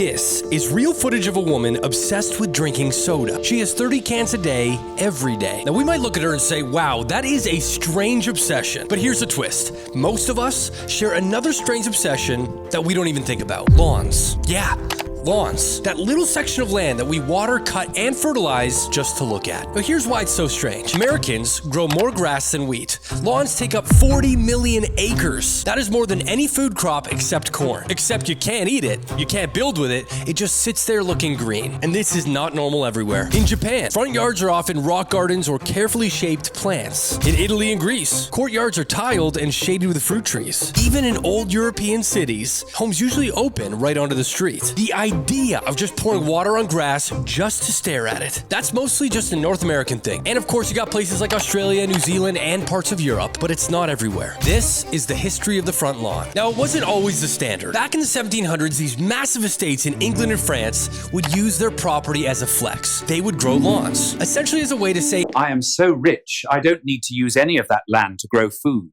This is real footage of a woman obsessed with drinking soda. She has 30 cans a day, every day. Now we might look at her and say, wow, that is a strange obsession. But here's the twist. Most of us share another strange obsession that we don't even think about. Lawns. Yeah. Lawns. That little section of land that we water, cut, and fertilize just to look at. But here's why it's so strange. Americans grow more grass than wheat. Lawns take up 40 million acres. That is more than any food crop except corn. Except you can't eat it, you can't build with it, it just sits there looking green. And this is not normal everywhere. In Japan, front yards are often rock gardens or carefully shaped plants. In Italy and Greece, courtyards are tiled and shaded with fruit trees. Even in old European cities, homes usually open right onto the street. The idea of just pouring water on grass just to stare at it. That's mostly just a North American thing. And of course you got places like Australia, New Zealand, and parts of Europe, but it's not everywhere. This is the history of the front lawn. Now it wasn't always the standard. Back in the 1700s, these massive estates in England and France would use their property as a flex. They would grow lawns, essentially as a way to say, I am so rich, I don't need to use any of that land to grow food.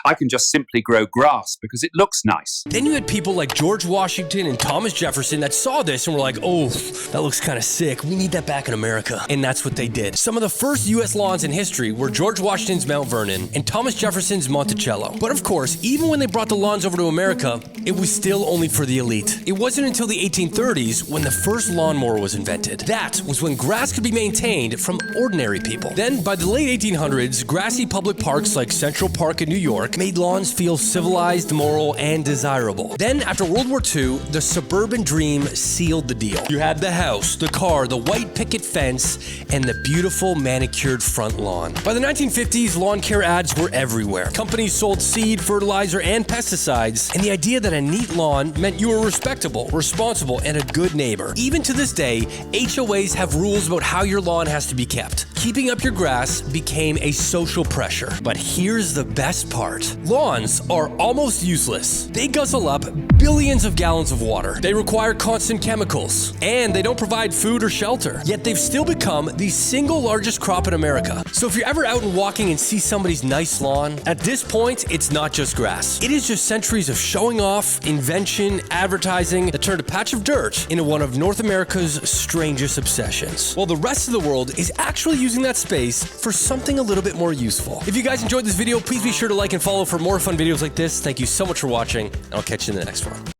I can just simply grow grass because it looks nice. Then you had people like George Washington and Thomas Jefferson that saw this and were like, oh, that looks kind of sick. We need that back in America. And that's what they did. Some of the first US lawns in history were George Washington's Mount Vernon and Thomas Jefferson's Monticello. But of course, even when they brought the lawns over to America, it was still only for the elite. It wasn't until the 1830s when the first lawnmower was invented. That was when grass could be maintained from ordinary people. Then, by the late 1800s, grassy public parks like Central Park in New York made lawns feel civilized, moral, and desirable. Then, after World War II, the suburban dream sealed the deal. You had the house, the car, the white picket fence, and the beautiful manicured front lawn. By the 1950s, lawn care ads were everywhere. Companies sold seed, fertilizer, and pesticides, and the idea that a neat lawn meant you were respectable, responsible, and a good neighbor. Even to this day, HOAs have rules about how your lawn has to be kept. Keeping up your grass became a social pressure. But here's the best part. Lawns are almost useless. They guzzle up billions of gallons of water. They require constant chemicals, and they don't provide food or shelter. Yet they've still become the single largest crop in America. So if you're ever out and walking and see somebody's nice lawn, at this point, it's not just grass. It is just centuries of showing off, invention, advertising that turned a patch of dirt into one of North America's strangest obsessions. While the rest of the world is actually using that space for something a little bit more useful. If you guys enjoyed this video, please be sure to like and follow for more fun videos like this. Thank you so much for watching, and I'll catch you in the next one.